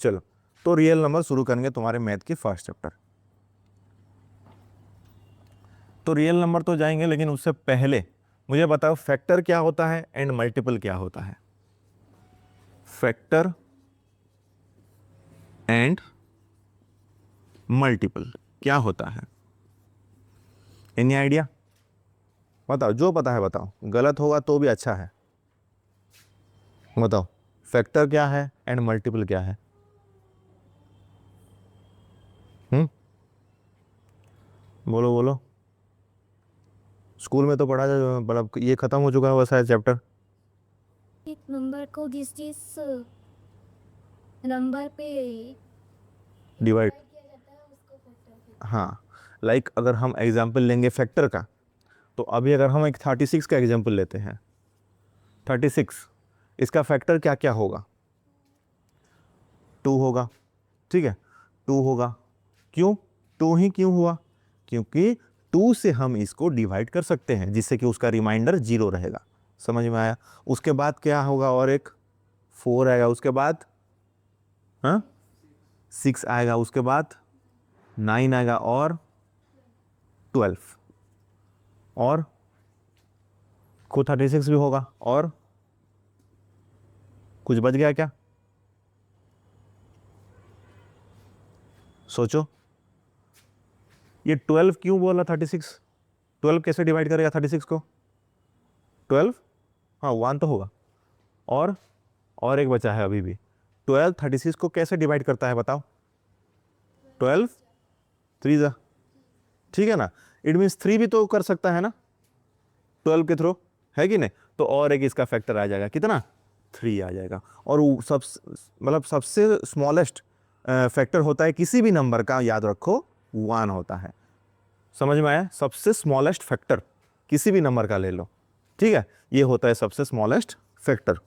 चलो, तो real number शुरू करेंगे तुम्हारे मैथ के फर्स्ट चैप्टर। तो रियल नंबर तो जाएंगे, लेकिन उससे पहले मुझे बताओ फैक्टर क्या होता है एंड मल्टीपल क्या होता है। फैक्टर एंड मल्टीपल क्या होता है? Any idea? बताओ, जो पता है बताओ, गलत होगा तो भी अच्छा है। बताओ फैक्टर क्या है एंड मल्टीपल क्या है? बोलो बोलो। स्कूल में तो पढ़ा जाए, मतलब ये खत्म हो चुका है वैसा है चैप्टर। एक नंबर को जिस नंबर पे डिवाइड, किया जाता है उसको फैक्टर कहते हैं। हाँ। लाइक अगर हम एग्जाम्पल लेंगे फैक्टर का, तो अभी अगर हम एक 36 का एग्जाम्पल लेते हैं, 36, इसका फैक्टर क्या क्या होगा? 2 होगा, ठीक है, 2 होगा। क्यों 2 ही क्यों हुआ? क्योंकि 2 से हम इसको डिवाइड कर सकते हैं, जिससे कि उसका रिमाइंडर 0 रहेगा। समझ में आया? उसके बाद क्या होगा? और एक 4 आएगा, उसके बाद हाँ 6 आएगा, उसके बाद 9 आएगा, और 12, और को 36 भी होगा, और कुछ बच गया क्या? सोचो। ये 12 क्यों बोला 36? 12 कैसे डिवाइड करेगा 36 को? 12, हाँ 1 तो होगा, और एक बचा है अभी भी। 12 36 को कैसे डिवाइड करता है बताओ? 12 3 जा, ठीक है ना? इट मीन्स 3 भी तो कर सकता है ना 12 के थ्रू, है कि नहीं? तो और एक इसका फैक्टर आ जाएगा, कितना? 3 आ जाएगा। और वो सब मतलब सबसे स्मॉलेस्ट फैक्टर होता है किसी भी नंबर का, याद रखो 1 होता है। समझ में आया? सबसे स्मॉलेस्ट फैक्टर किसी भी नंबर का ले लो, ठीक है, ये होता है सबसे स्मॉलेस्ट फैक्टर।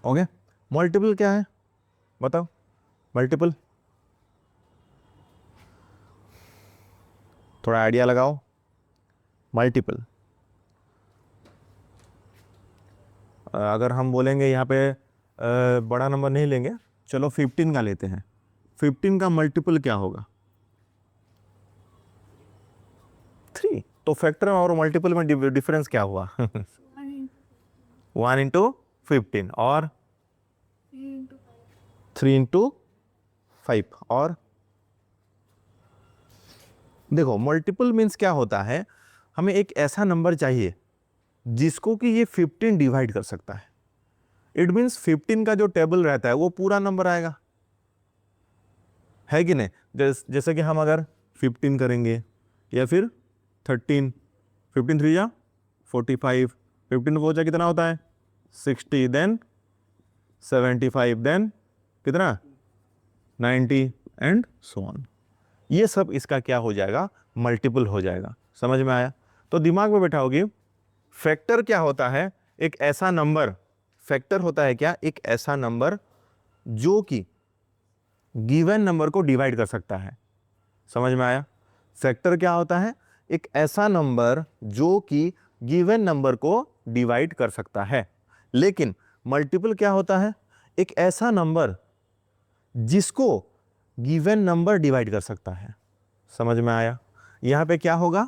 ओके, मल्टीपल क्या है बताओ? मल्टीपल थोड़ा आइडिया लगाओ। मल्टीपल अगर हम बोलेंगे यहाँ पे बड़ा नंबर नहीं लेंगे, चलो 15 का लेते हैं। 15 का मल्टीपल क्या होगा? 3। तो फैक्टर और मल्टीपल में डिफरेंस क्या हुआ? 1 इंटू 15 और 3 इंटू 5। और देखो मल्टीपल मीन्स क्या होता है, हमें एक ऐसा नंबर चाहिए जिसको कि ये 15 डिवाइड कर सकता है। इट मीन्स 15 का जो टेबल रहता है वो पूरा नंबर आएगा, है कि नहीं? जैसे कि हम अगर 15 करेंगे, या फिर 13, 15 3 जा 45, 15 फोर जा कितना होता है? 60, देन 75, देन कितना? 90 एंड सो ऑन। ये सब इसका क्या हो जाएगा? मल्टीपल हो जाएगा। समझ में आया? तो दिमाग में बैठाओगे, फैक्टर क्या होता है? एक ऐसा नंबर, फैक्टर होता है क्या? एक ऐसा नंबर जो कि गिवन नंबर को डिवाइड कर सकता है। समझ में आया? फैक्टर क्या होता है? एक ऐसा नंबर जो कि गिवन नंबर को डिवाइड कर सकता है। लेकिन मल्टीपल क्या होता है? एक ऐसा नंबर जिसको गिवन नंबर डिवाइड कर सकता है। समझ में आया? यहां पे क्या होगा?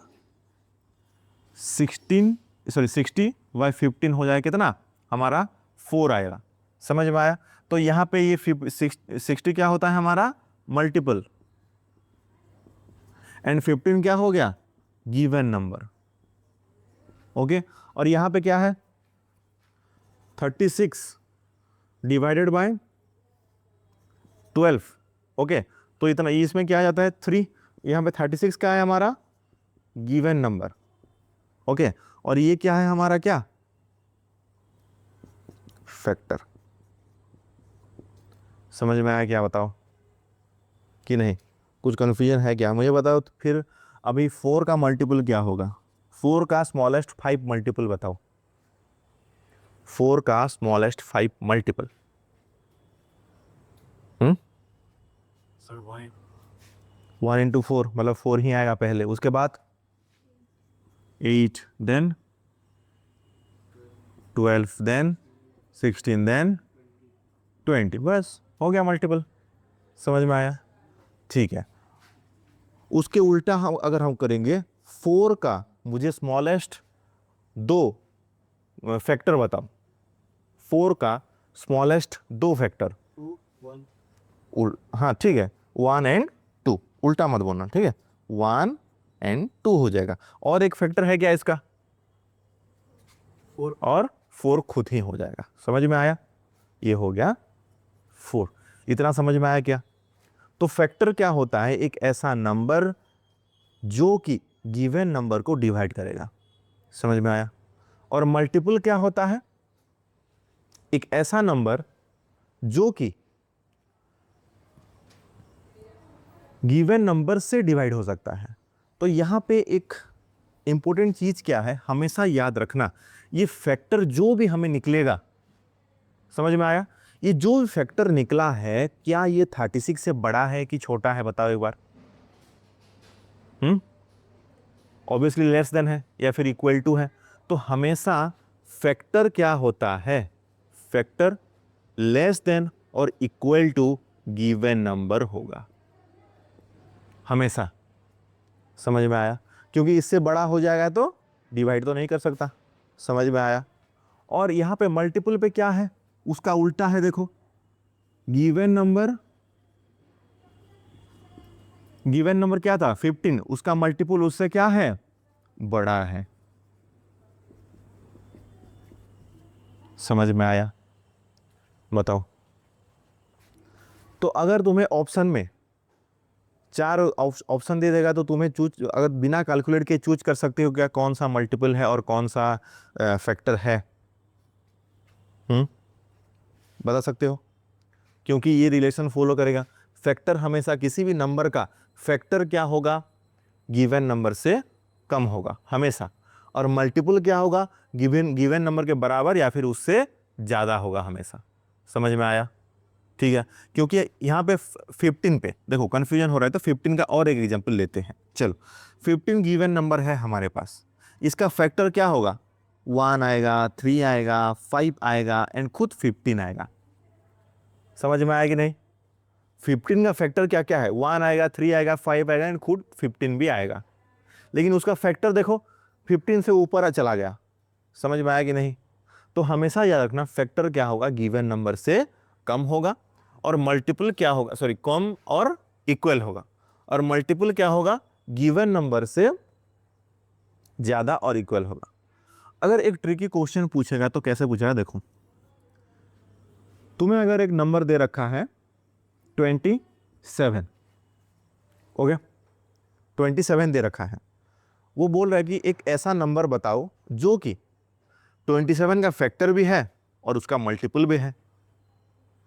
60/15 हो जाएगा कितना हमारा? 4 आएगा। समझ में आया? तो यहां पे ये 60 क्या होता है हमारा? मल्टीपल, एंड 15 क्या हो गया? Given number. ओके, और यहां पे क्या है? 36 डिवाइडेड बाय 12। ओके, तो इतना, इसमें क्या आ जाता है? 3। यहां पे 36 क्या है हमारा? Given number. ओके, और ये क्या है हमारा? क्या? फैक्टर। समझ में आया क्या? बताओ कि नहीं? कुछ कन्फ्यूजन है क्या? मुझे बताओ तो फिर। अभी 4 का मल्टीपल क्या होगा? 4 का स्मॉलेस्ट 5 मल्टीपल बताओ। 4 का स्मॉलेस्ट 5 मल्टीपल। 1 इंटू 4 मतलब 4 ही आएगा पहले, उसके बाद 8, देन 12 देन 16 देन 20, बस हो गया मल्टीपल। समझ में आया? ठीक है। उसके उल्टा हम अगर हम करेंगे 4 का, मुझे स्मॉलेस्ट 2 फैक्टर बताओ। 4 का स्मॉलेस्ट 2 फैक्टर। 2 1 हाँ ठीक है, 1 एंड 2, उल्टा मत बोलना, ठीक है। 1 एंड 2 हो जाएगा। और एक फैक्टर है क्या इसका? 4 और 4 खुद ही हो जाएगा। समझ में आया? ये हो गया 4। इतना समझ में आया क्या? तो फैक्टर क्या होता है? एक ऐसा नंबर जो कि गिवन नंबर को डिवाइड करेगा। समझ में आया? और मल्टीपल क्या होता है? एक ऐसा नंबर जो कि गिवन नंबर से डिवाइड हो सकता है। तो यहां पे एक इंपॉर्टेंट चीज क्या है, हमेशा याद रखना, ये फैक्टर जो भी हमें निकलेगा, समझ में आया? ये जो भी फैक्टर निकला है, क्या ये 36 से बड़ा है कि छोटा है? बताओ एक बार। ऑब्वियसली लेस देन है या फिर इक्वल टू है। तो हमेशा फैक्टर क्या होता है? फैक्टर लेस देन और इक्वल टू गिवन नंबर होगा हमेशा। समझ में आया? क्योंकि इससे बड़ा हो जाएगा तो डिवाइड तो नहीं कर सकता। समझ में आया? और यहां पे मल्टीपल पे क्या है? उसका उल्टा है, देखो। गिवन नंबर क्या था? 15। उसका मल्टीपल उससे क्या है? बड़ा है। समझ में आया? बताओ। तो अगर तुम्हें ऑप्शन में 4 ऑप्शन दे देगा तो तुम्हें चूज, अगर बिना कैलकुलेट के चूज कर सकते हो क्या कौन सा मल्टीपल है और कौन सा फैक्टर है? बता सकते हो? क्योंकि ये रिलेशन फॉलो करेगा। फैक्टर हमेशा किसी भी नंबर का फैक्टर क्या होगा? गिवन नंबर से कम होगा हमेशा। और मल्टीपल क्या होगा? गिवन नंबर के बराबर या फिर उससे ज़्यादा होगा हमेशा। समझ में आया? ठीक है। क्योंकि यहाँ पे 15 पे देखो कन्फ्यूजन हो रहा है, तो 15 का और एक एग्जांपल लेते हैं। चलो, 15 गिवन नंबर है हमारे पास। इसका फैक्टर क्या होगा? 1 आएगा, 3 आएगा, 5 आएगा एंड खुद 15 आएगा। समझ में आया कि नहीं? 15 का फैक्टर क्या क्या है? 1 आएगा, 3 आएगा, 5 आएगा एंड खुद 15 भी आएगा। लेकिन उसका फैक्टर देखो 15 से ऊपर चला गया। समझ में आया कि नहीं? तो हमेशा याद रखना, फैक्टर क्या होगा? गिवन नंबर से कम होगा। और मल्टीपल क्या होगा? सॉरी, कम और इक्वल होगा। और मल्टीपल क्या होगा? गिवन नंबर से ज्यादा और इक्वल होगा। अगर एक ट्रिकी क्वेश्चन पूछेगा तो कैसे पूछेगा? देखो, तुम्हें अगर एक नंबर दे रखा है 27, ओके, 27 दे रखा है। वो बोल रहा है कि एक ऐसा नंबर बताओ जो कि 27 का फैक्टर भी है और उसका मल्टीपल भी है।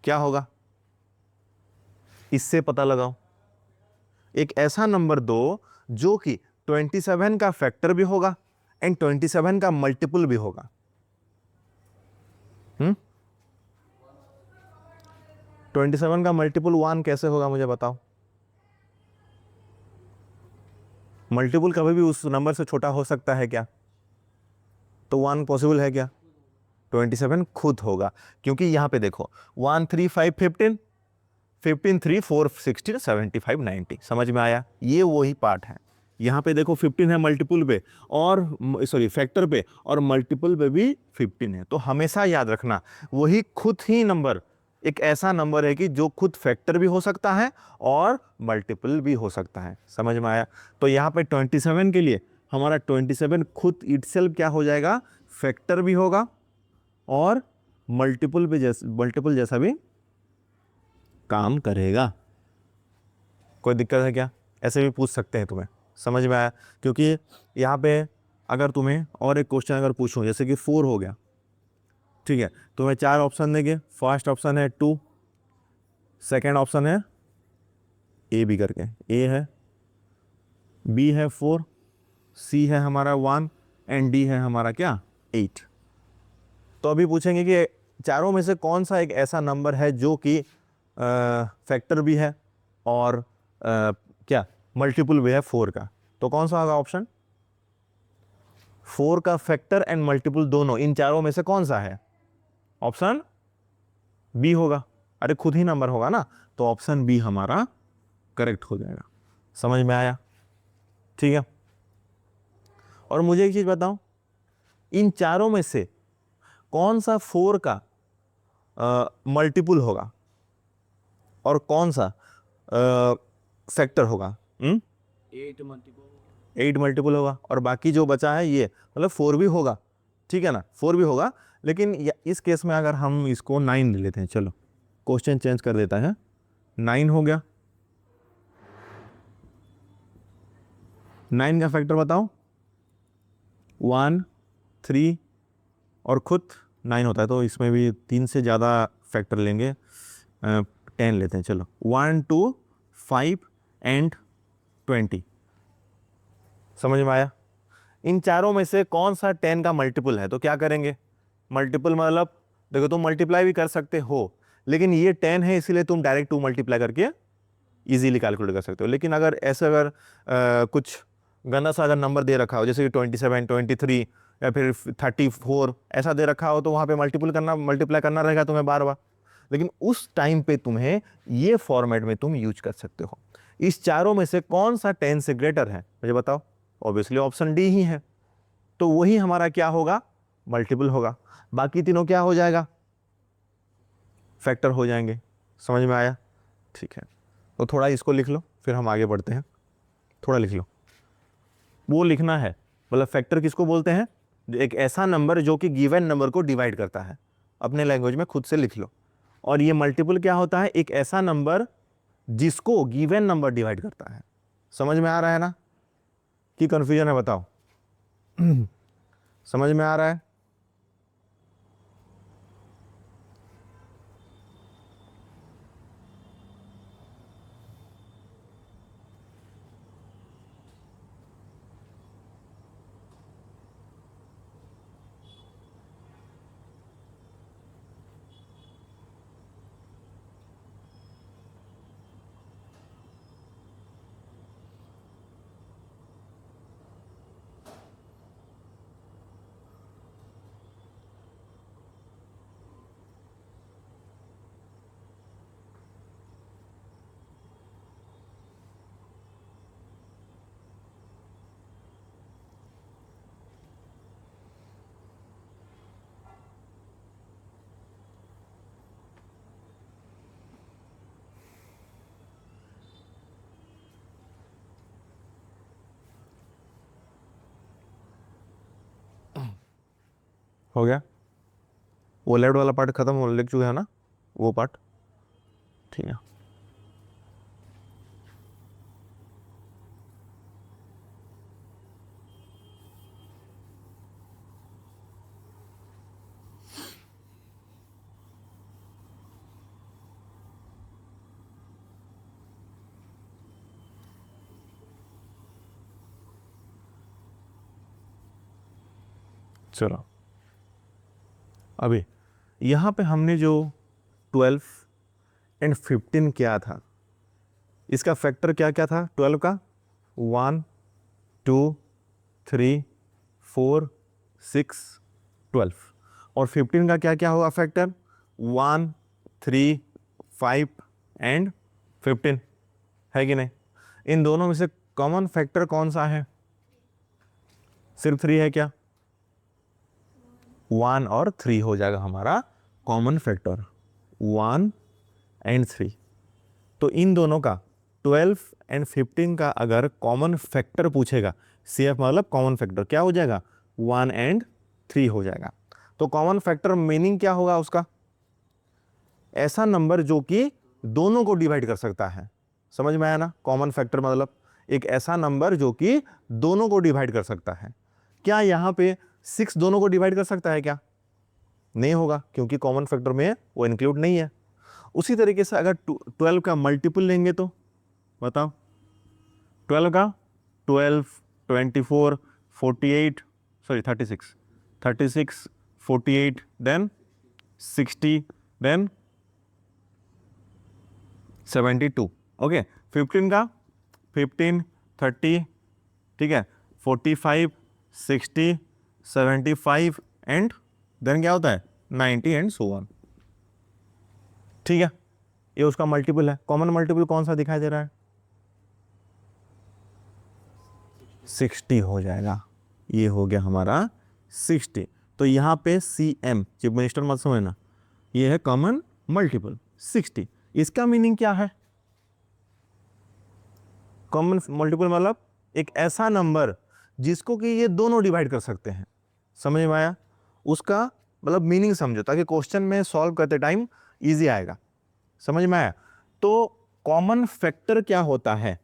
क्या होगा? इससे पता लगाओ। एक ऐसा नंबर दो जो कि 27 का फैक्टर भी होगा एंड 27 का मल्टीपल भी होगा। 27 का मल्टीपल 1 कैसे होगा? मुझे बताओ। मल्टीपल कभी भी उस नंबर से छोटा हो सकता है क्या? तो 1 पॉसिबल है क्या? 27 खुद होगा। क्योंकि यहां पे देखो 1 3 5 15, 15 3 4 16 75 90। समझ में आया? ये वही पार्ट है। यहाँ पे देखो 15 है मल्टीपल पे, और सॉरी फैक्टर पे, और मल्टीपल पे भी 15 है। तो हमेशा याद रखना, वही खुद ही नंबर एक ऐसा नंबर है कि जो खुद फैक्टर भी हो सकता है और मल्टीपल भी हो सकता है। समझ में आया? तो यहाँ पे 27 के लिए हमारा 27 खुद इटसेल्फ क्या हो जाएगा? फैक्टर भी होगा और मल्टीपल जैसा भी काम करेगा। कोई दिक्कत है क्या? ऐसे भी पूछ सकते हैं तुम्हें। समझ में आया? क्योंकि यहाँ पे अगर तुम्हें और एक क्वेश्चन अगर पूछूं, जैसे कि 4 हो गया, ठीक है, तुम्हें 4 ऑप्शन देंगे। फर्स्ट ऑप्शन है 2, सेकेंड ऑप्शन है ए बी करके, ए है, बी है 4, सी है हमारा 1 एंड डी है हमारा क्या? 8। तो अभी पूछेंगे कि चारों में से कौन सा एक ऐसा नंबर है जो कि फैक्टर भी है और क्या मल्टीपल भी है 4 का? तो कौन सा होगा ऑप्शन? 4 का फैक्टर एंड मल्टीपल दोनों, इन चारों में से कौन सा है? ऑप्शन बी होगा। अरे खुद ही नंबर होगा ना, तो ऑप्शन बी हमारा करेक्ट हो जाएगा। समझ में आया? ठीक है। और मुझे एक चीज बताओ, इन चारों में से कौन सा 4 का मल्टीपल होगा और कौन सा फैक्टर होगा? 8 मल्टीपल होगा, और बाकी जो बचा है ये मतलब 4 भी होगा, ठीक है ना, 4 भी होगा। लेकिन इस केस में अगर हम इसको 9 ले लेते हैं, चलो क्वेश्चन चेंज कर देता है, 9 हो गया। 9 का फैक्टर बताओ। 1, 3 और खुद 9 होता है, तो इसमें भी 3 से ज़्यादा फैक्टर लेंगे, 10 लेते हैं। चलो 1, 2, 5 एंड 20। समझ में आया? इन चारों में से कौन सा 10 का मल्टीपल है? तो क्या करेंगे? मल्टीपल मतलब देखो, तुम मल्टीप्लाई भी कर सकते हो, लेकिन ये 10 है इसीलिए तुम डायरेक्ट 2 मल्टीप्लाई करके इजीली कैलकुलेट कर सकते हो। लेकिन अगर ऐसे अगर कुछ गंदा सा अगर नंबर दे रखा हो, जैसे कि 27, 23 या फिर 34 ऐसा दे रखा हो, तो वहाँ पे मल्टीप्लाई करना रहेगा तुम्हें बार बार। लेकिन उस टाइम पे तुम्हें ये फॉर्मेट में तुम यूज कर सकते हो। इस चारों में से कौन सा 10 से ग्रेटर है मुझे बताओ? ऑब्वियसली ऑप्शन डी ही है, तो वही हमारा क्या होगा? मल्टीपल होगा। बाकी तीनों क्या हो जाएगा? फैक्टर हो जाएंगे। समझ में आया? ठीक है, तो थोड़ा इसको लिख लो, फिर हम आगे बढ़ते हैं। थोड़ा लिख लो, वो लिखना है, मतलब फैक्टर किसको बोलते हैं? एक ऐसा नंबर जो कि गिवन नंबर को डिवाइड करता है। अपने लैंग्वेज में खुद से लिख लो। और ये मल्टीपल क्या होता है? एक ऐसा नंबर जिसको गिवन नंबर डिवाइड करता है। समझ में आ रहा है ना कि कंफ्यूजन है? बताओ। समझ में आ रहा है? हो गया? वो लेफ्ट वाला पार्ट खत्म हो लिख चुके हैं ना, वो पार्ट? ठीक है। चलो, अभी यहाँ पे हमने जो 12 एंड 15 किया था, इसका फैक्टर क्या क्या था 12 का? 1, 2, 3, 4, 6, 12। और 15 का क्या क्या होगा फैक्टर? 1, 3, 5 एंड 15, है कि नहीं? इन दोनों में से कॉमन फैक्टर कौन सा है? सिर्फ 3 है क्या? 1 और 3 हो जाएगा हमारा कॉमन फैक्टर, 1 एंड 3। तो इन दोनों का 12 एंड 15 का अगर कॉमन फैक्टर पूछेगा, CF मतलब कॉमन फैक्टर, क्या हो जाएगा? 1 एंड 3 हो जाएगा। तो कॉमन फैक्टर मीनिंग क्या होगा उसका? ऐसा नंबर जो कि दोनों को डिवाइड कर सकता है। समझ में आया ना? कॉमन फैक्टर मतलब एक ऐसा नंबर जो कि दोनों को डिवाइड कर सकता है। क्या यहाँ पे 6 दोनों को डिवाइड कर सकता है क्या? नहीं होगा, क्योंकि कॉमन फैक्टर में वो इंक्लूड नहीं है। उसी तरीके से अगर 12 का मल्टीपल लेंगे तो बताओ, 12 का 12, 24, 48, सॉरी 36, 36, 48, देन 60, देन 72। ओके, 15 का 15, 30, ठीक है, 45, 60, 75 एंड देन क्या होता है 90 एंड सो ऑन। ठीक है, ये उसका मल्टीपल है। कॉमन मल्टीपल कौन सा दिखाई दे रहा है? 60 हो जाएगा। ये हो गया हमारा 60। तो यहाँ पे CM चीफ मिनिस्टर मत समझना, ये है कॉमन मल्टीपल 60। इसका मीनिंग क्या है? कॉमन मल्टीपल मतलब एक ऐसा नंबर जिसको कि ये दोनों डिवाइड कर सकते हैं। समझ में आया? उसका मतलब मीनिंग समझो ताकि क्वेश्चन में सॉल्व करते टाइम इजी आएगा। समझ में आया? तो कॉमन फैक्टर क्या होता है?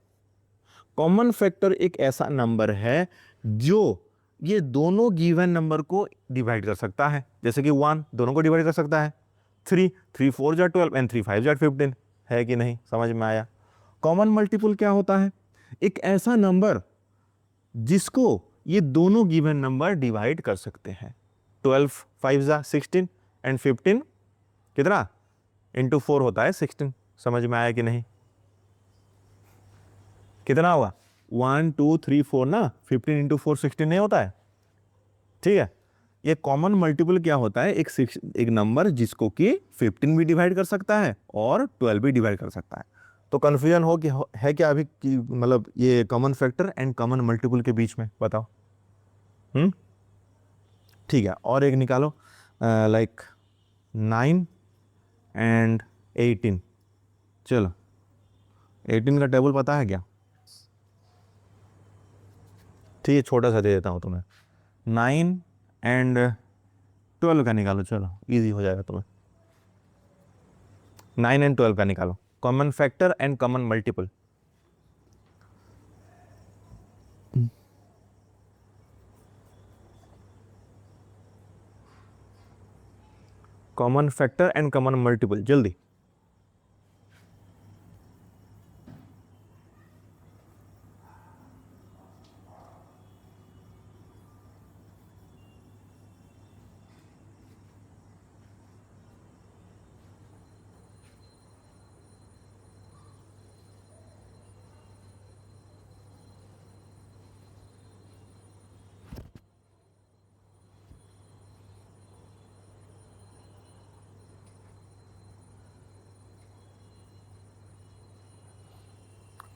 कॉमन फैक्टर एक ऐसा नंबर है जो ये दोनों गिवन नंबर को डिवाइड कर सकता है। जैसे कि 1 दोनों को डिवाइड कर सकता है, 3 3 4 जा 12 एंड 3 5 जा 15। है कि नहीं? समझ में आया? कॉमन मल्टीपल क्या होता है? एक ऐसा नंबर जिसको ये दोनों गिवन नंबर डिवाइड कर सकते हैं। 12 5 जा 16 एंड 15 कितना इंटू 4 होता है 16। समझ में आया कि नहीं? कितना होगा 1 2 3 4 ना, 15 इंटू 4 16 नहीं होता है। ठीक है, ये कॉमन मल्टीपल क्या होता है? एक नंबर जिसको कि 15 भी डिवाइड कर सकता है और 12 भी डिवाइड कर सकता है। तो कंफ्यूजन है क्या अभी कि मतलब ये common factor and common multiple के बीच में? बताओ। ठीक है, और एक निकालो लाइक 9 एंड 18। चलो 18 का टेबल पता है क्या? ठीक है, छोटा सा दे देता हूँ तुम्हें। 9 एंड 12 का निकालो, चलो इजी हो जाएगा तुम्हें। 9 एंड 12 का निकालो, common factor and common multiple. Common factor and common multiple, जल्दी।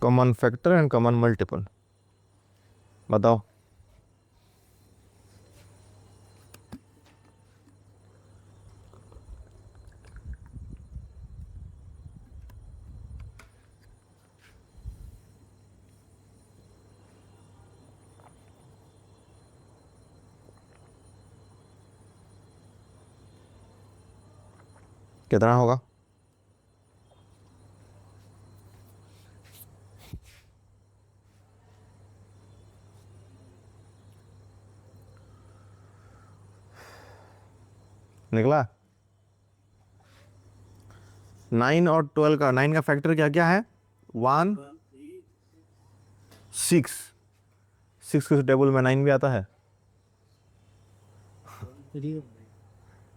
Common factor and common multiple बताओ। कितना होगा? निकला 9 और 12 का। 9 का फैक्टर क्या क्या है? 1 6। 6 के टेबल में 9 भी आता है।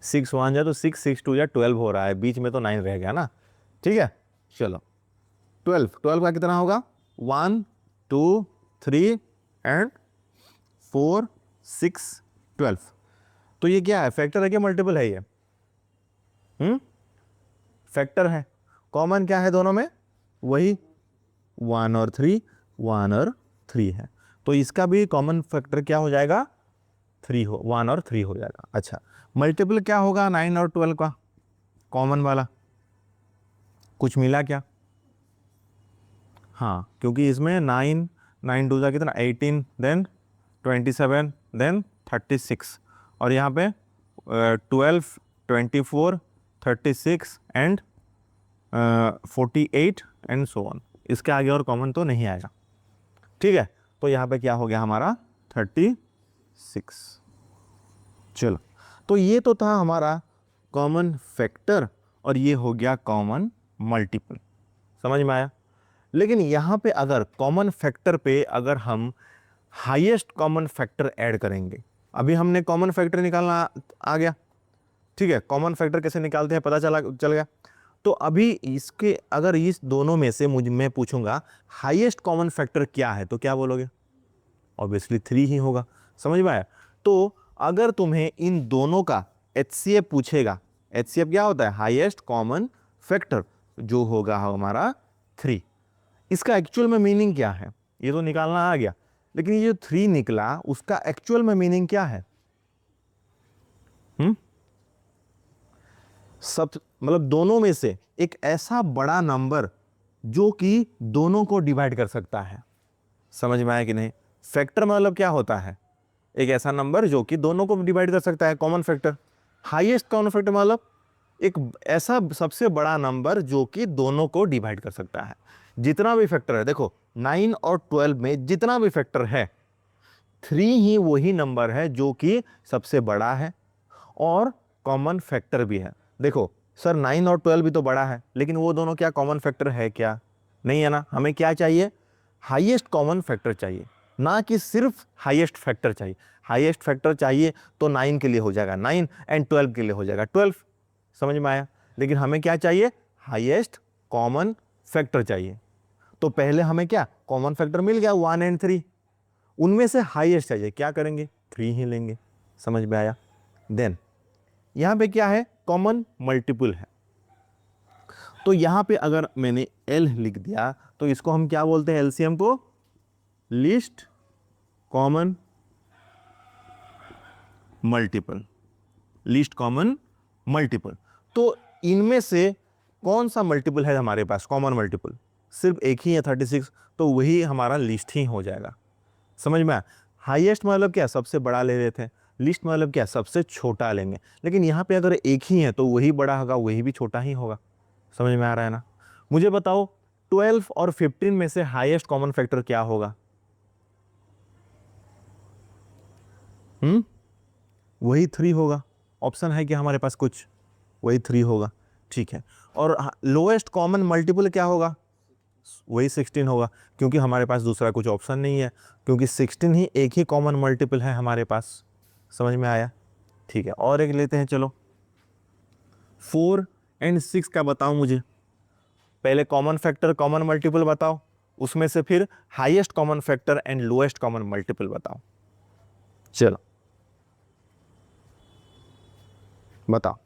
6 1 जा तो 6 6 2 जा 12 हो रहा है, बीच में तो 9 रह गया ना। ठीक है, चलो 12 का कितना होगा? 1 2 3 एंड 4 6 12। तो ये क्या है? फैक्टर है कि मल्टीपल है? ये फैक्टर है। कॉमन क्या है दोनों में? वही 1 और 3, 1 और 3 है। तो इसका भी कॉमन फैक्टर क्या हो जाएगा? 1 और 3 हो जाएगा। अच्छा, मल्टीपल क्या होगा 9 और 12 का? कॉमन वाला कुछ मिला क्या? हाँ, क्योंकि इसमें 9 9 2 जा कितना 18 देन 27 देन 36 और यहाँ पे 12 24 36 एंड 48 एंड सो ऑन। इसके आगे और कॉमन तो नहीं आएगा। ठीक है, तो यहाँ पे क्या हो गया हमारा 36। चलो, तो ये तो था हमारा कॉमन फैक्टर और ये हो गया कॉमन मल्टीपल। समझ में आया? लेकिन यहाँ पे अगर कॉमन फैक्टर पे अगर हम हाईएस्ट कॉमन फैक्टर ऐड करेंगे, अभी हमने कॉमन फैक्टर निकालना आ गया। ठीक है, कॉमन फैक्टर कैसे निकालते हैं पता चल गया। तो अभी इसके अगर इस दोनों में से मैं पूछूंगा हाईएस्ट कॉमन फैक्टर क्या है, तो क्या बोलोगे? ऑब्वियसली 3 ही होगा। समझ में आया? तो अगर तुम्हें इन दोनों का HCF पूछेगा, HCF क्या होता है? हाईएस्ट कॉमन फैक्टर, जो होगा हमारा 3। इसका एक्चुअल में मीनिंग क्या है ये तो निकालना आ गया, लेकिन ये जो 3 निकला उसका एक्चुअल में मीनिंग क्या है? सब मतलब दोनों में से एक ऐसा बड़ा नंबर जो कि दोनों को डिवाइड कर सकता है। समझ में आया कि नहीं? फैक्टर मतलब क्या होता है? एक ऐसा नंबर जो कि दोनों को डिवाइड कर सकता है, common factor. Highest common factor मतलब एक ऐसा सबसे बड़ा नंबर जो कि दोनों को डिवाइड कर सकता है। जितना भी फैक्टर है, देखो 9 और 12 में जितना भी फैक्टर है, 3 ही वही नंबर है जो कि सबसे बड़ा है और कॉमन फैक्टर भी है। देखो सर 9 और 12 भी तो बड़ा है, लेकिन वो दोनों क्या कॉमन फैक्टर है क्या? नहीं है ना। हमें क्या चाहिए? हाईएस्ट कॉमन फैक्टर चाहिए, ना कि सिर्फ हाईएस्ट फैक्टर चाहिए। हाईएस्ट फैक्टर चाहिए तो 9 के लिए हो जाएगा 9 एंड 12 के लिए हो जाएगा 12। समझ में आया? लेकिन हमें क्या चाहिए? हाईएस्ट कॉमन फैक्टर चाहिए। तो पहले हमें क्या कॉमन फैक्टर मिल गया 1 एंड 3, उनमें से हाईएस्ट चाहिए, क्या करेंगे? 3 ही लेंगे। समझ में आया? देन यहां पे क्या है? कॉमन मल्टीपल है। तो यहां पे अगर मैंने L लिख दिया तो इसको हम क्या बोलते हैं? एलसीएम को least common multiple. Least common multiple. तो इनमें से कौन सा मल्टीपल है हमारे पास? कॉमन मल्टीपल सिर्फ एक ही है 36, तो वही हमारा लिस्ट ही हो जाएगा। समझ में आया? हाईएस्ट मतलब क्या? सबसे बड़ा ले लेते हैं। लिस्ट मतलब क्या? सबसे छोटा लेंगे। लेकिन यहाँ पे अगर एक ही है तो वही बड़ा होगा, वही भी छोटा ही होगा। समझ में आ रहा है ना? मुझे बताओ 12 और 15 में से हाईएस्ट कॉमन फैक्टर क्या होगा? वही 3 होगा। ऑप्शन है कि हमारे पास कुछ? वही 3 होगा। ठीक है। और लोएस्ट कॉमन मल्टीपल क्या होगा? वही 16 होगा, क्योंकि हमारे पास दूसरा कुछ ऑप्शन नहीं है, क्योंकि 16 ही एक ही कॉमन मल्टीपल है हमारे पास। समझ में आया? ठीक है, और एक लेते हैं। चलो 4 एंड 6 का बताओ मुझे। पहले कॉमन फैक्टर कॉमन मल्टीपल बताओ, उसमें से फिर highest common factor and lowest common multiple बताओ। चलो बताओ।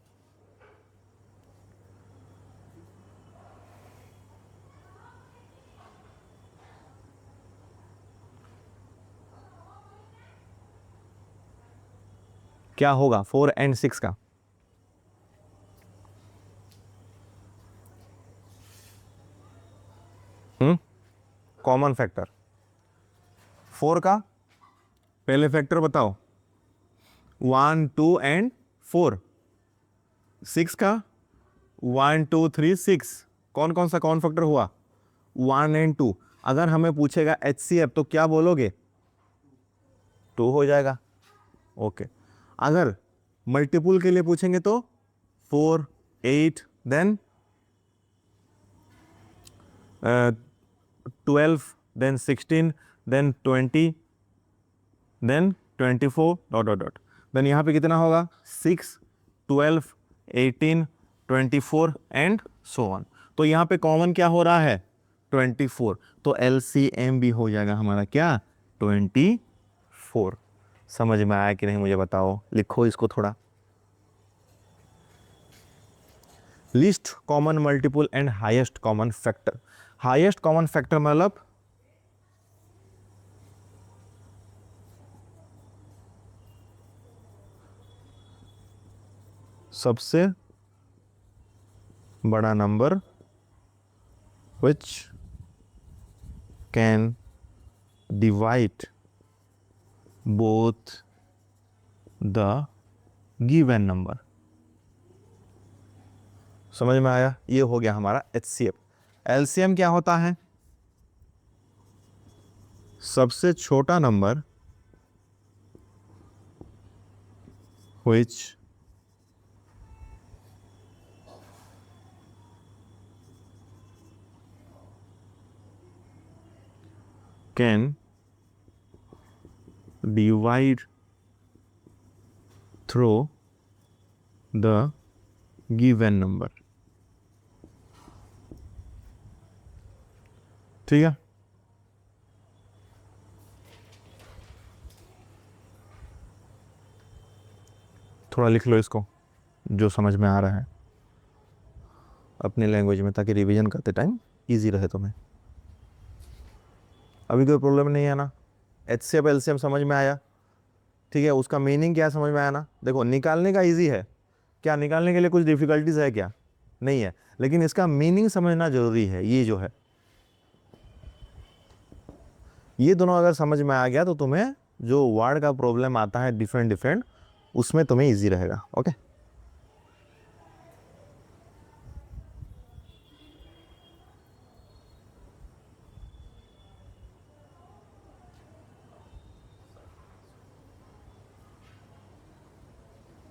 क्या होगा 4 एंड 6 का? कॉमन फैक्टर 4 का पहले फैक्टर बताओ। 1 2 एंड 4। 6 का 1 2 3 6। कौन कौन सा कॉमन फैक्टर हुआ? 1 एंड 2। अगर हमें पूछेगा HCF तो क्या बोलोगे? 2 हो जाएगा। ओके। अगर मल्टीपल के लिए पूछेंगे तो 4 8 then 12 then 16 then 20 then 24 dot dot dot. Then यहाँ पे कितना होगा? 6 12 18 24 एंड सो ऑन। तो यहाँ पे कॉमन क्या हो रहा है? 24। तो LCM भी हो जाएगा हमारा क्या? 24। समझ में आया कि नहीं मुझे बताओ? लिखो इसको थोड़ा। List common multiple and highest common factor. Highest common factor मतलब सबसे बड़ा number which can divide both the given number। समझ में आया? ये हो गया हमारा HCF। LCM क्या होता है? सबसे छोटा number which can divide through the given number। ठीक है। थोड़ा लिख लो इसको जो समझ में आ रहा है अपनी लैंग्वेज में, ताकि रिवीजन करते टाइम इजी रहे तुम्हें। अभी कोई प्रॉब्लम नहीं है ना? HCF LCM समझ में आया? ठीक है, उसका मीनिंग क्या समझ में आया ना? देखो निकालने का इजी है क्या, निकालने के लिए कुछ डिफिकल्टीज है क्या? नहीं है, लेकिन इसका मीनिंग समझना जरूरी है। ये जो है, ये दोनों अगर समझ में आ गया तो तुम्हें जो वर्ड का प्रॉब्लम आता है डिफरेंट डिफरेंट, उसमें तुम्हें इजी रहेगा। ओके,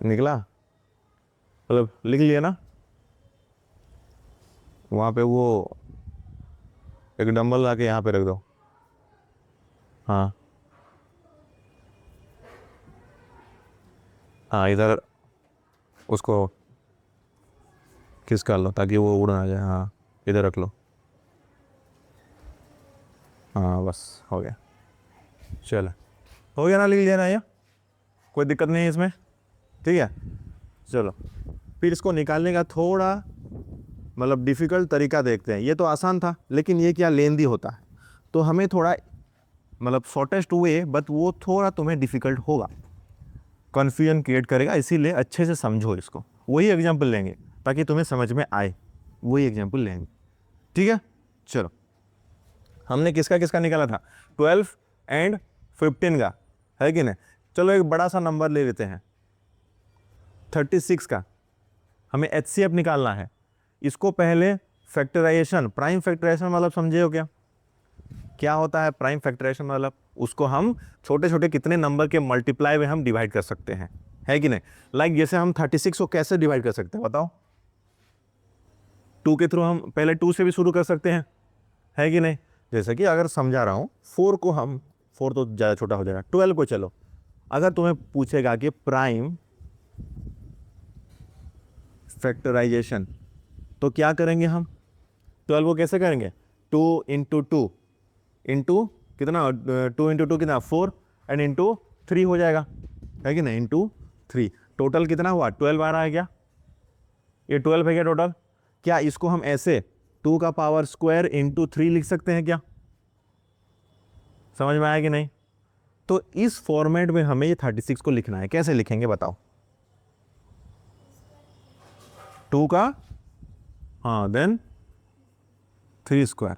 निकला? मतलब लिख लिया ना? वहां पे वो एक डंबल लाके यहाँ पे रख दो। हाँ हाँ, इधर उसको किस कर लो ताकि वो उड़ ना जाए। हाँ, इधर रख लो। हाँ बस हो गया। चलो, हो गया ना? लिख लिया ना? ये कोई दिक्कत नहीं है इसमें? ठीक है, चलो फिर इसको निकालने का थोड़ा मतलब डिफ़िकल्ट तरीका देखते हैं। ये तो आसान था, लेकिन ये क्या लेंदी होता है, तो हमें थोड़ा मतलब शॉर्टेस्ट वे, बट वो थोड़ा तुम्हें डिफ़िकल्ट होगा, कन्फ्यूजन क्रिएट करेगा। इसीलिए अच्छे से समझो इसको। वही एग्जाम्पल लेंगे ताकि तुम्हें समझ में आए, वही एग्जाम्पल लेंगे। ठीक है, चलो हमने किसका किसका निकाला था? 12 एंड 15 का, है कि नहीं? चलो एक बड़ा सा नंबर ले लेते हैं, 36 का। हमें HCF निकालना है। इसको पहले फैक्टराइजेशन, प्राइम फैक्टराइजेशन मतलब समझे हो क्या? क्या होता है प्राइम फैक्टराइजेशन? मतलब उसको हम छोटे छोटे कितने नंबर के मल्टीप्लाई में हम डिवाइड कर सकते हैं, है कि नहीं? लाइक जैसे हम 36 को कैसे डिवाइड कर सकते हैं बताओ? 2 के थ्रू हम पहले 2 से भी शुरू कर सकते हैं, है कि नहीं? जैसे कि अगर समझा रहा हूँ, 4 को हम, 4 तो ज़्यादा छोटा हो जाएगा, 12 को चलो अगर तुम्हें पूछेगा कि प्राइम फैक्टराइजेशन, तो क्या करेंगे हम? 12 को कैसे करेंगे? 2 इंटू टू इंटू कितना, 2 इंटू टू कितना 4 एंड इंटू 3 हो जाएगा, है कि नहीं? इंटू 3, टोटल कितना हुआ? 12 आ रहा है क्या? ये 12 है क्या टोटल? क्या इसको हम ऐसे 2 का पावर स्क्वायर इंटू 3 लिख सकते हैं क्या? समझ में आया कि नहीं? तो इस फॉर्मेट में हमें ये 36 को लिखना है। कैसे लिखेंगे बताओ? 2 का, हाँ, देन 3 स्क्वायर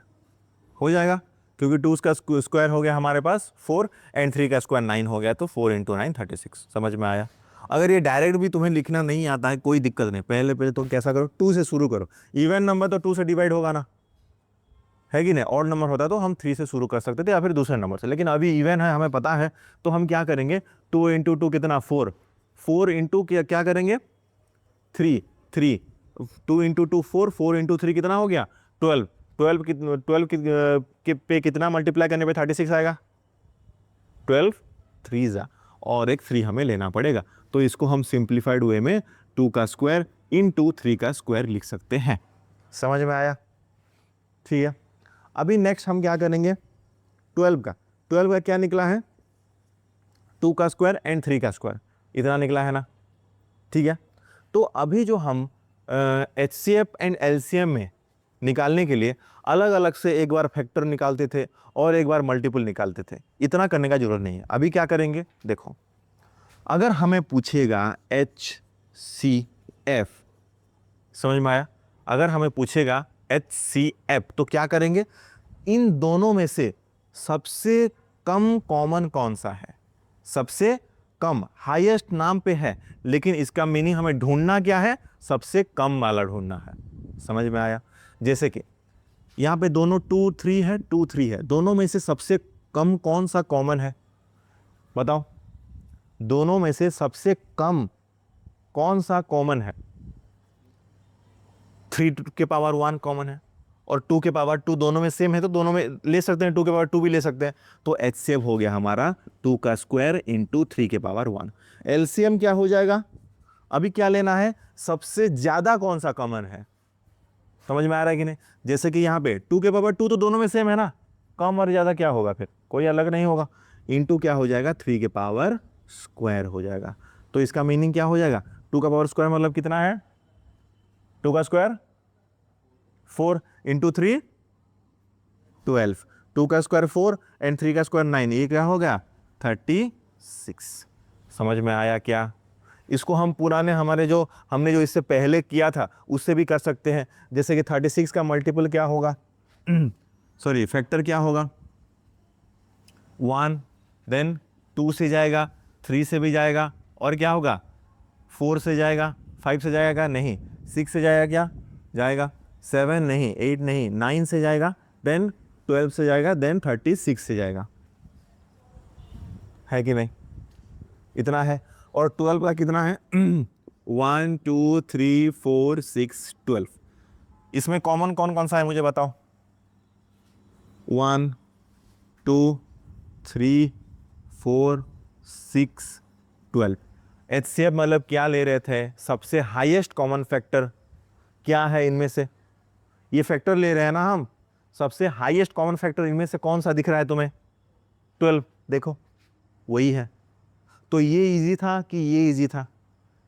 हो जाएगा, क्योंकि 2 का स्क्वायर हो गया हमारे पास 4 एंड 3 का स्क्वायर 9 हो गया, तो 4 इंटू 9 36। समझ में आया? अगर ये डायरेक्ट भी तुम्हें लिखना नहीं आता है, कोई दिक्कत नहीं, पहले पहले तो कैसा करो, 2 से शुरू करो। इवन नंबर तो 2 से डिवाइड होगा ना, है कि नहीं? ऑड नंबर होता तो हम 3 से शुरू कर सकते थे या फिर दूसरे नंबर से, लेकिन अभी इवन है, हमें पता है, तो हम क्या करेंगे? 2 इंटू टू कितना 4, 4 इंटू क्या करेंगे 3, 3, 2 इंटू टू 4, 4 इंटू 3 कितना हो गया 12, 12 पे कितना मल्टीप्लाई करने पे 36 आएगा? 12 3 जा, और एक 3 हमें लेना पड़ेगा, तो इसको हम सिंप्लीफाइड वे में 2 का स्क्वायर इंटू 3 का स्क्वायर लिख सकते हैं। समझ में आया? ठीक है, अभी नेक्स्ट हम क्या करेंगे? 12 का क्या निकला है? 2 का स्क्वायर एंड 3 का स्क्वायर, इतना निकला है ना? ठीक है, तो अभी जो हम HCF एंड LCM में निकालने के लिए अलग अलग से एक बार फैक्टर निकालते थे और एक बार मल्टीपल निकालते थे, इतना करने का जरूरत नहीं है। अभी क्या करेंगे देखो, अगर हमें पूछेगा HCF, समझ में आया? अगर हमें पूछेगा HCF तो क्या करेंगे? इन दोनों में से सबसे कम कॉमन कौन सा है? सबसे कम, हाईएस्ट नाम पे है, लेकिन इसका मीनिंग हमें ढूंढना क्या है? सबसे कम वाला ढूंढना है। समझ में आया? जैसे कि यहाँ पे दोनों 2 3 है, 2 3 है, दोनों में से सबसे कम कौन सा कॉमन है बताओ? दोनों में से सबसे कम कौन सा कॉमन है? 3 के पावर 1 कॉमन है और 2 के पावर 2, दोनों में सेम है, तो दोनों में ले सकते हैं, 2 के पावर 2 भी ले सकते हैं। तो HCF हो गया हमारा 2 का स्क्वायर इंटू 3 के पावर 1। LCM क्या हो जाएगा? अभी क्या लेना है? सबसे ज्यादा कौन सा कॉमन है। समझ में आ रहा है कि नहीं? जैसे कि यहाँ पे 2 के पावर 2 तो दोनों में सेम है ना, कम और ज्यादा क्या होगा? फिर कोई अलग नहीं होगा, इंटू क्या हो जाएगा? 3 के पावर स्क्वायर हो जाएगा। तो इसका मीनिंग क्या हो जाएगा, 2 का पावर स्क्वायर मतलब कितना है, 2 का स्क्वायर 4 इंटू 3 12, 2 का स्क्वायर 4 एंड 3 का स्क्वायर 9, ये क्या हो गया 36। समझ में आया क्या? इसको हम पुराने हमने जो इससे पहले किया था उससे भी कर सकते हैं। जैसे कि 36 का मल्टीपल क्या होगा, सॉरी फैक्टर क्या होगा, 1, देन 2 से जाएगा, 3 से भी जाएगा, और क्या होगा 4 से जाएगा, 5 से जाएगा नहीं, 6 से जाएगा, क्या जाएगा 7 नहीं, 8 नहीं, 9 से जाएगा, देन 12 से जाएगा, देन 36 से जाएगा, है कि नहीं? इतना है। और 12 का कितना है 1 2 3 4 6 12। इसमें कॉमन कौन कौन सा है मुझे बताओ, 1 2 3 4 6 12। HCF मतलब क्या ले रहे थे, सबसे हाईएस्ट कॉमन फैक्टर क्या है इनमें से, ये फैक्टर ले रहे हैं ना हम, सबसे हाईएस्ट कॉमन फैक्टर इनमें से कौन सा दिख रहा है तुम्हें, 12, देखो वही है। तो ये इजी था कि ये इजी था,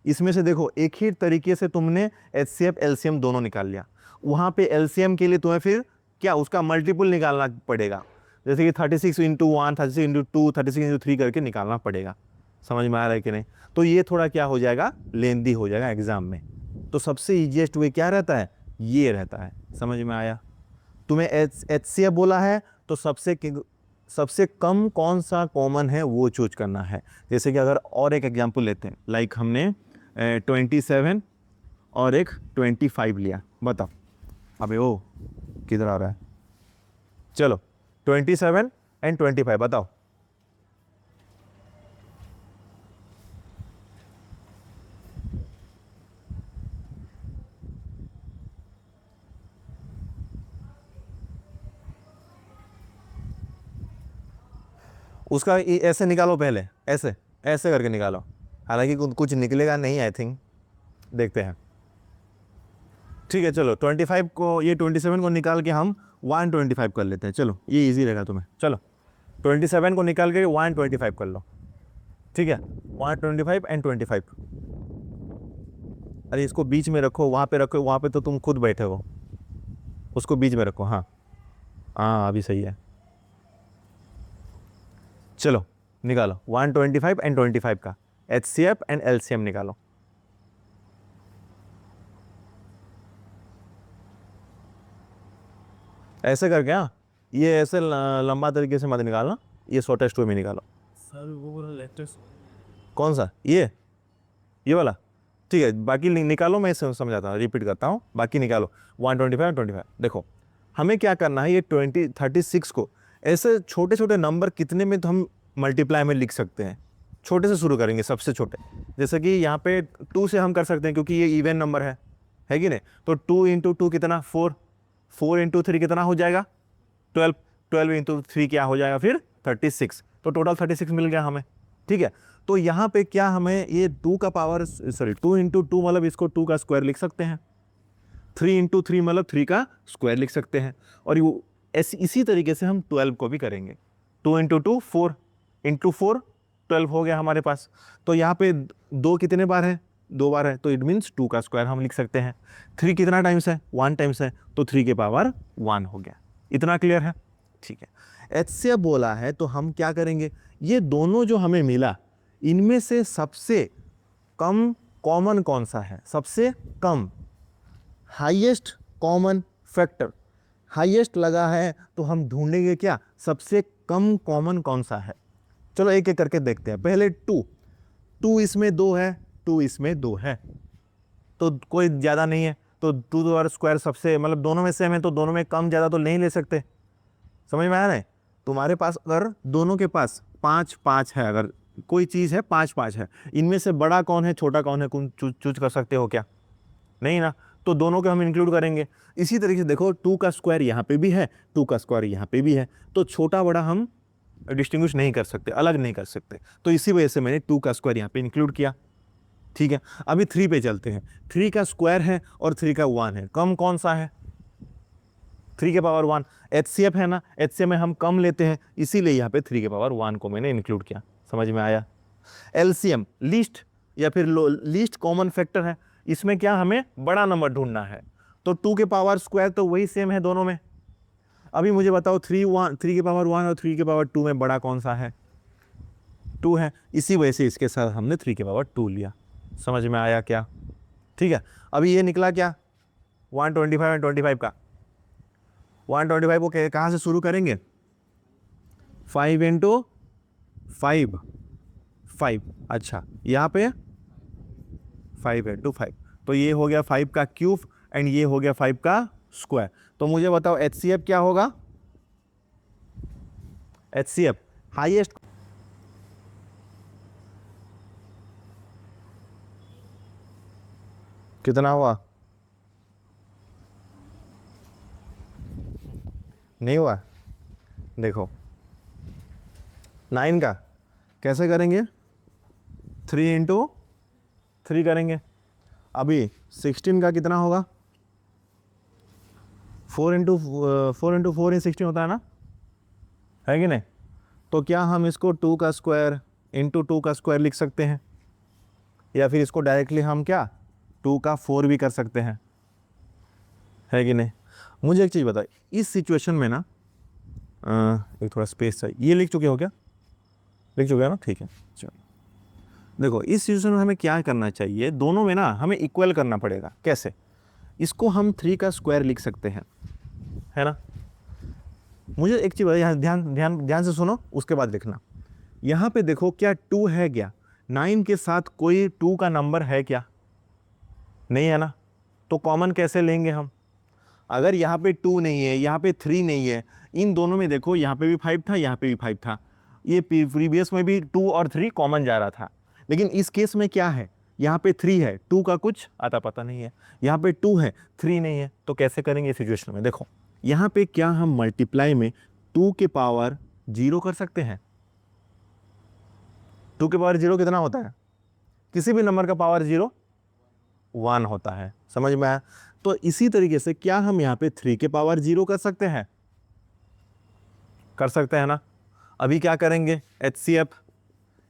इसमें से देखो एक ही तरीके से तुमने HCF LCM दोनों निकाल लिया। वहाँ पे LCM के लिए तुम्हें फिर क्या उसका मल्टीपल निकालना पड़ेगा, जैसे कि 36 इंटू 1, 36 इंटू 2, 36 इंटू 3 करके निकालना पड़ेगा। समझ में आ रहा है कि नहीं? तो ये थोड़ा क्या हो जाएगा, लेंदी हो जाएगा एग्जाम में। तो सबसे ईजीएस्ट वे क्या रहता है, ये रहता है। समझ में आया? तुम्हें HCF बोला है तो सबसे कम कौन सा कॉमन है वो चूज करना है। जैसे कि अगर और एक एग्जांपल लेते हैं, लाइक हमने 27 और एक 25 लिया, बताओ। अबे ओ किधर आ रहा है, चलो 27 एंड 25 बताओ। उसका ऐसे निकालो, पहले ऐसे ऐसे करके निकालो, हालांकि कुछ निकलेगा नहीं आई थिंक, देखते हैं। ठीक है चलो 25 को, ये 27 को निकाल के हम 125 कर लेते हैं, चलो ये इजी रहेगा तुम्हें। चलो 27 को निकाल के 125 कर लो, ठीक है 125 एंड 25। अरे इसको बीच में रखो, वहाँ पे रखो, वहाँ पे तो तुम खुद बैठे हो, उसको बीच में रखो। हाँ हाँ अभी सही है। चलो निकालो 125 एंड 25 का HCF एंड LCM निकालो। ऐसे करके, हाँ ये ऐसे लंबा तरीके से मत निकालना, ये शॉर्टेस्ट वे में निकालो। सर वो बोला लेटेस्ट कौन सा, ये वाला? ठीक है बाकी निकालो, मैं इसे समझाता हूँ, रिपीट करता हूँ, बाकी निकालो 125 25। देखो हमें क्या करना है, ये 36 को ऐसे छोटे छोटे नंबर कितने में तो हम मल्टीप्लाई में लिख सकते हैं। छोटे से शुरू करेंगे, सबसे छोटे, जैसे कि यहाँ पे 2 से हम कर सकते हैं क्योंकि ये इवन नंबर है कि नहीं। तो 2 इंटू 2 कितना 4, 4 इंटू 3 कितना हो जाएगा 12, 12 इंटू 3 क्या हो जाएगा फिर 36। तो टोटल 36 मिल गया हमें, ठीक है। तो यहाँ पे क्या हमें ये 2 का पावर, सॉरी 2 इंटू 2 मतलब इसको 2 का स्क्वायर लिख सकते हैं, 3 इंटू 3 मतलब 3 का स्क्वायर लिख सकते हैं। और इसी तरीके से हम 12 को भी करेंगे, 2 इंटू 2 4 इंटू 4 12 हो गया हमारे पास। तो यहाँ पे 2 कितने बार है, 2 बार है, तो इट मीन्स 2 का स्क्वायर हम लिख सकते हैं। 3 कितना टाइम्स है, 1 टाइम्स है, तो 3 के पावर 1 हो गया। इतना क्लियर है? ठीक है। HCF बोला है तो हम क्या करेंगे, ये दोनों जो हमें मिला इनमें से सबसे कम कॉमन कौन सा है, सबसे कम, हाईएस्ट कॉमन फैक्टर, हाईएस्ट लगा है तो हम ढूंढेंगे क्या, सबसे कम कॉमन कौन सा है। चलो एक एक करके देखते हैं। पहले 2 इसमें 2 है, 2 इसमें 2 है, तो कोई ज़्यादा नहीं है, तो 2 और स्क्वायर सबसे, मतलब दोनों में सेम है तो दोनों में कम ज़्यादा तो नहीं ले सकते। समझ में आ रहा है? तुम्हारे पास अगर दोनों के पास 5 5 है, अगर कोई चीज़ है 5 5 है, इनमें से बड़ा कौन है छोटा कौन है, कौन चूज कर सकते हो क्या? नहीं ना, तो दोनों को हम इंक्लूड करेंगे। इसी तरीके से देखो 2 का स्क्वायर यहाँ पे भी है, 2 का स्क्वायर यहाँ पे भी है, तो छोटा बड़ा हम डिस्टिंग्विश नहीं कर सकते, अलग नहीं कर सकते, तो इसी वजह से मैंने 2 का स्क्वायर यहाँ पे इंक्लूड किया। ठीक है, अभी 3 पे चलते हैं। 3 का स्क्वायर है और 3 का 1 है, कम कौन सा है, 3 के पावर 1। HCF है ना, HCF में हम कम लेते हैं, इसीलिए यहाँ पे 3 के पावर 1 को मैंने इंक्लूड किया। समझ में आया? LCM लीस्ट या फिर लीस्ट कॉमन फैक्टर है। इसमें क्या हमें बड़ा नंबर ढूंढना है। तो 2 के पावर स्क्वायर तो वही सेम है दोनों में। अभी मुझे बताओ 3 के पावर 1 और 3 के पावर 2 में बड़ा कौन सा है? 2 है। इसी वजह से इसके साथ हमने 3 के पावर 2 लिया। समझ में आया क्या? ठीक है। अभी ये निकला क्या? 125 और 25 का। 125 को कहाँ से शुरू करेंगे? 5 इंटू 5। अच्छा, यहाँ पे 5 इंटू 5, तो ये हो गया 5 का क्यूब एंड ये हो गया 5 का स्क्वायर। तो मुझे बताओ HCF क्या होगा? HCF हाईएस्ट कितना हुआ? नहीं हुआ? देखो 9 का कैसे करेंगे? 3 इंटू 3 करेंगे। अभी 16 का कितना होगा? 4 इंटू 4 इन 16 होता है ना, है कि नहीं? तो क्या हम इसको 2 का स्क्वायर इंटू 2 का स्क्वायर लिख सकते हैं, या फिर इसको डायरेक्टली हम क्या 2 का 4 भी कर सकते हैं, है कि नहीं? मुझे एक चीज़ बताइए, इस सिचुएशन में ना एक थोड़ा स्पेस चाहिए। ये लिख चुके हो क्या? लिख चुके हो ना? ठीक है, चलो। देखो इस सिचुएशन में हमें क्या करना चाहिए, दोनों में ना हमें इक्वल करना पड़ेगा। कैसे? इसको हम 3 का स्क्वायर लिख सकते हैं, है ना? मुझे एक चीज़ यहाँ ध्यान ध्यान ध्यान से सुनो, उसके बाद लिखना। यहाँ पे देखो क्या 2 है क्या? 9 के साथ कोई 2 का नंबर है क्या? नहीं है ना। तो कॉमन कैसे लेंगे हम? अगर यहाँ पे 2 नहीं है, यहाँ पे 3 नहीं है, इन दोनों में देखो यहाँ पे भी 5 था, यहाँ पे भी 5 था, ये प्रीवियस में भी 2 और 3 कॉमन जा रहा था। लेकिन इस केस में क्या है? यहाँ पे 3 है, 2 का कुछ आता पता नहीं है, यहाँ पे 2 है, 3 नहीं है। तो कैसे करेंगे इस सिचुएशन में? देखो यहाँ पे क्या हम मल्टीप्लाई में 2 के पावर 0 कर सकते हैं? 2 के पावर 0 कितना होता है? किसी भी नंबर का पावर 0 1 होता है। समझ में आया? तो इसी तरीके से क्या हम यहाँ पे 3 के पावर 0 कर सकते हैं? कर सकते हैं ना। अभी क्या करेंगे?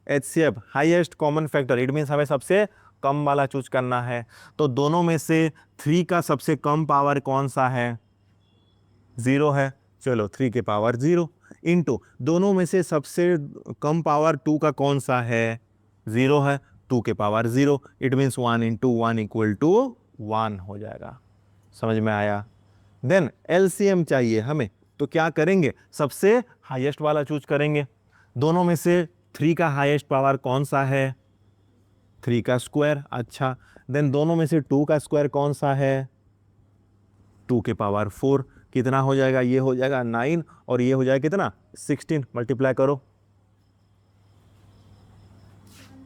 HCF highest common factor, it means हमें सबसे कम वाला चूज करना है। तो दोनों में से 3 का सबसे कम पावर कौन सा है? 0 है। चलो 3 के पावर 0 इंटू दोनों में से सबसे कम पावर 2 का कौन सा है? 0 है। 2 के power 0, it means 1 into 1 equal to 1 हो जाएगा। समझ में आया? देन LCM चाहिए हमें, तो क्या करेंगे? सबसे हाईएस्ट वाला चूज करेंगे। दोनों में से 3 का हाईएस्ट पावर कौन सा है? 3 का स्क्वायर। अच्छा, देन दोनों में से 2 का स्क्वायर कौन सा है? 2 के पावर 4। कितना हो जाएगा? ये हो जाएगा 9 और ये हो जाएगा कितना? 16। मल्टीप्लाई करो,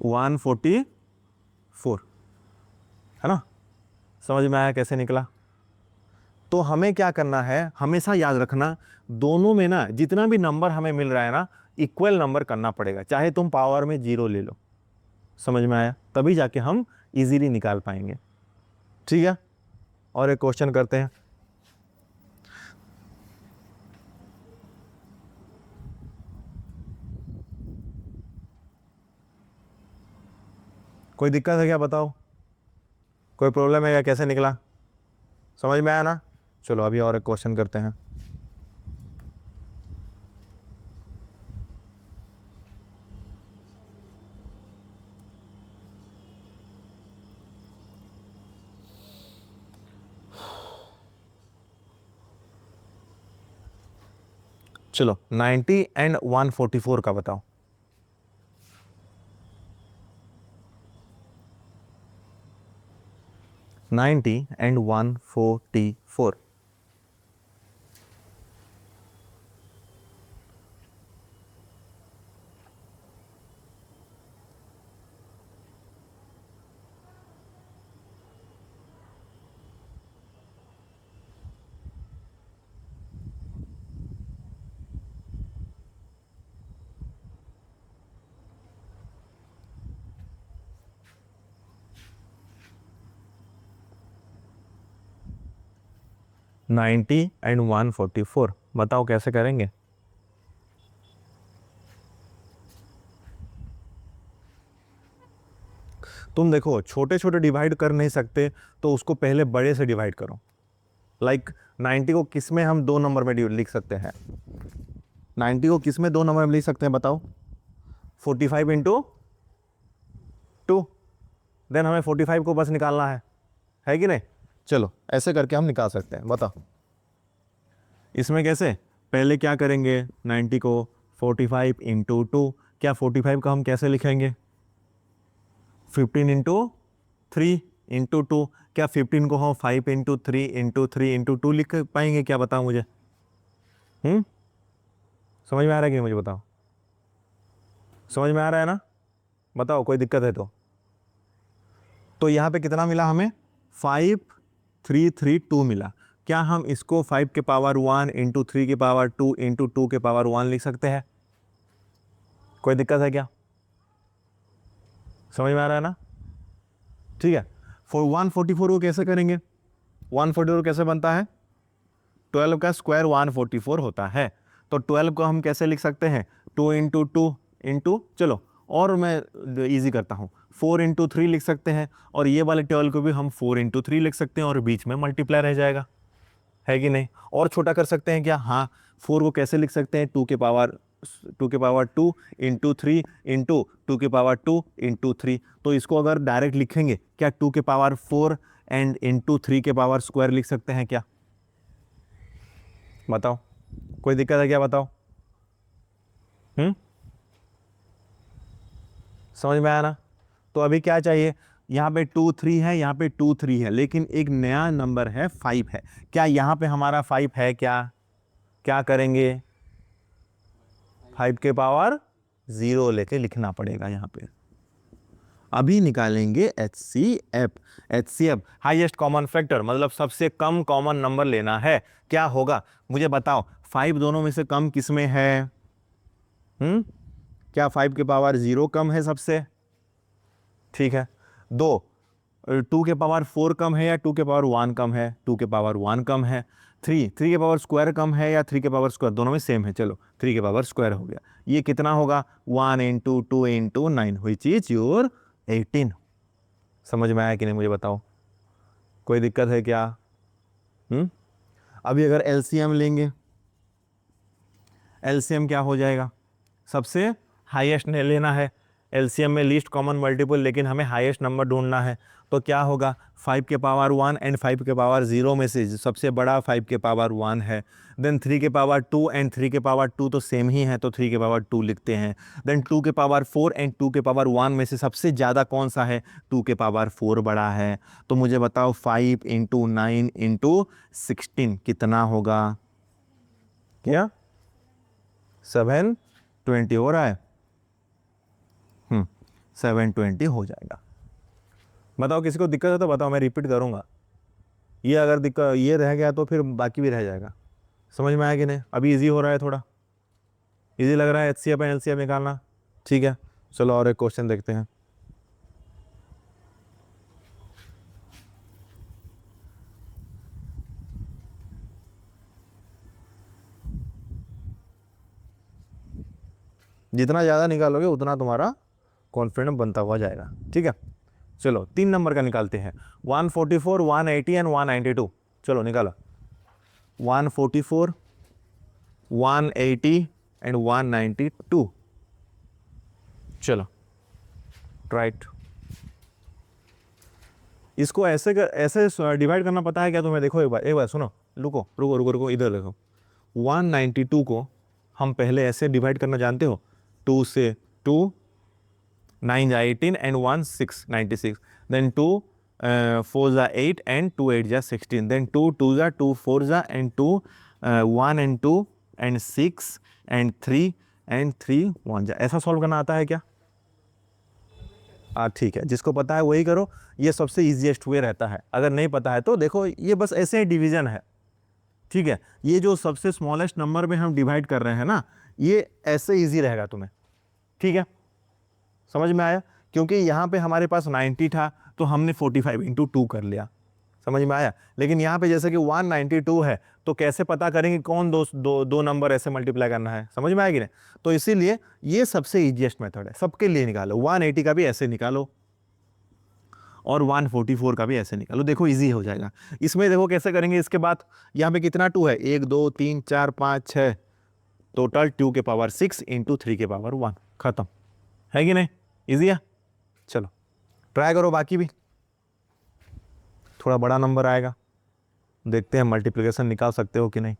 144, है ना? समझ में आया कैसे निकला? तो हमें क्या करना है, हमेशा याद रखना, दोनों में ना जितना भी नंबर हमें मिल रहा है ना, इक्वल नंबर करना पड़ेगा, चाहे तुम पावर में 0 ले लो। समझ में आया? तभी जाके हम इजीली निकाल पाएंगे। ठीक है, और एक क्वेश्चन करते हैं। कोई दिक्कत है क्या? बताओ, कोई प्रॉब्लम है या कैसे निकला? समझ में आया ना? चलो अभी और एक क्वेश्चन करते हैं। चलो 90 एंड 144 का बताओ। 90 एंड 144। नाइन्टी एंड 144 बताओ कैसे करेंगे? तो तुम देखो छोटे छोटे डिवाइड कर नहीं सकते तो उसको पहले बड़े से डिवाइड करो। लाइक 90 को किस में हम 2 नंबर में लिख सकते हैं? 90 को किस में 2 नंबर में लिख सकते हैं बताओ? 45 इंटू 2। देन हमें 45 को बस निकालना है कि नहीं? चलो ऐसे करके हम निकाल सकते हैं, बताओ इसमें कैसे। पहले क्या करेंगे, 90 को 45 इंटू 2, क्या 45 का हम कैसे लिखेंगे? 15 इंटू 3 इंटू 2, क्या 15 को हम 5 इंटू 3 इंटू 3 इंटू 2 लिख पाएंगे क्या? बताओ मुझे। समझ में आ रहा है कि नहीं मुझे बताओ? समझ में आ रहा है ना? बताओ कोई दिक्कत है तो यहाँ पे कितना मिला हमें? 5332 मिला। क्या हम इसको 5 के पावर 1 इंटू 3 के पावर 2 इंटू 2 के पावर 1 लिख सकते हैं? कोई दिक्कत है क्या? समझ में आ रहा है ना? ठीक है। 144 को कैसे करेंगे? 144 कैसे बनता है? 12 का स्क्वायर 144 होता है। तो 12 को हम कैसे लिख सकते हैं? 2 इंटू 2 इंटू, चलो और मैं इजी करता हूँ, 4 इंटू 3 लिख सकते हैं। और ये वाले 12 को भी हम 4 इंटू 3 लिख सकते हैं और बीच में मल्टीप्लाई रह जाएगा, है कि नहीं? और छोटा कर सकते हैं क्या? हाँ, 4 को कैसे लिख सकते हैं? 2 के पावर 2 इंटू 3 इंटू 2 के पावर 2 इंटू 3। तो इसको अगर डायरेक्ट लिखेंगे क्या 2 के पावर 4 एंड इंटू 3 के पावर स्क्वायर लिख सकते हैं क्या? बताओ कोई दिक्कत है क्या? बताओ। समझ में आया ना? तो अभी क्या चाहिए? यहाँ पे 2 3 है, यहाँ पे 2 3 है, लेकिन एक नया नंबर है 5 है। क्या यहाँ पे हमारा 5 है क्या? क्या करेंगे? 5 के पावर 0 लेके लिखना पड़ेगा यहाँ पे। अभी निकालेंगे HCF। HCF highest common factor, मतलब सबसे कम कॉमन नंबर लेना है। क्या होगा मुझे बताओ? 5 दोनों में से कम किस में है? क्या 5 के पावर 0 कम है सबसे? ठीक है। 2 के पावर 4 कम है या 2 के पावर 1 कम है? 2 के पावर 1 कम है। 3 के पावर स्क्वायर कम है या 3 के पावर स्क्वायर? दोनों में सेम है। चलो 3 के पावर स्क्वायर हो गया। ये कितना होगा? 1 into 2 into 9 which is your 18। समझ में आया कि नहीं मुझे बताओ? कोई दिक्कत है क्या? अभी अगर एलसीएम लेंगे, एलसीएम क्या हो जाएगा? सबसे हाईएस्ट ने लेना है। एलसीएम में लीस्ट कॉमन मल्टीपल, लेकिन हमें हाईएस्ट नंबर ढूंढना है। तो क्या होगा? 5 के पावर 1 एंड 5 के पावर 0 में से सबसे बड़ा 5 के पावर 1 है। देन 3 के पावर 2 एंड 3 के पावर 2 तो सेम ही है, तो 3 के पावर 2 लिखते हैं। देन 2 के पावर 4 एंड 2 के पावर 1 में से सबसे ज़्यादा कौन सा है? 2 के पावर 4 बड़ा है। तो मुझे बताओ 5 इंटू 9 इंटू 16 कितना होगा? क्या 720 हो रहा है? 720 हो जाएगा। बताओ किसी को दिक्कत है तो बताओ, मैं रिपीट करूंगा। ये अगर दिक्कत ये रह गया तो फिर बाकी भी रह जाएगा। समझ में आया कि नहीं? अभी इजी हो रहा है, थोड़ा इजी लग रहा है HCF एंड LCM निकालना। ठीक है, चलो और एक क्वेश्चन देखते हैं। जितना ज़्यादा निकालोगे उतना तुम्हारा कॉन्फिडेंस बनता हुआ जाएगा। ठीक है, चलो 3 नंबर का निकालते हैं। 144, 180 एंड 192। चलो निकालो। 144, 180 एंड 192। चलो राइट। इसको ऐसे डिवाइड करना पता है क्या तुम्हें? देखो एक बार सुनो, रुको रुको रुको रुको, इधर देखो। 192 को हम पहले ऐसे डिवाइड करना जानते हो? 2 से 2, 9 18 and 1 6 96। Then 2 4 8 and 2 8 16। Then 2 2 2 4 and 2 1 and 2 and 6 and 3 and 3 1 ऐसा सॉल्व करना आता है क्या? ठीक है, जिसको पता है वही करो। ये सबसे ईजीएस्ट वे रहता है। अगर नहीं पता है तो देखो, ये बस ऐसे ही डिवीजन है। ठीक है, ये जो सबसे स्मॉलेस्ट नंबर में हम डिवाइड कर रहे हैं ना, ये ऐसे इजी रहेगा तुम्हें। ठीक है, समझ में आया? क्योंकि यहाँ पे हमारे पास 90 था तो हमने 45 इंटू 2 कर लिया। समझ में आया? लेकिन यहाँ पे जैसे कि 192 है तो कैसे पता करेंगे कौन दो नंबर ऐसे मल्टीप्लाई करना है? समझ में आएगी ना? तो इसीलिए ये सबसे ईजीएस्ट मेथड है, सबके लिए निकालो। 180 का भी ऐसे निकालो। और 144 का भी ऐसे निकालो, देखो इजी हो जाएगा। इसमें देखो कैसे करेंगे, इसके बाद यहाँ पे कितना 2 है, 1 2 3 4 5 6, टोटल 2 के पावर 6 इंटू 3 के पावर 1, खत्म है कि नहीं, इजी है। चलो ट्राई करो बाकी भी, थोड़ा बड़ा नंबर आएगा, देखते हैं मल्टीप्लिकेशन निकाल सकते हो कि नहीं।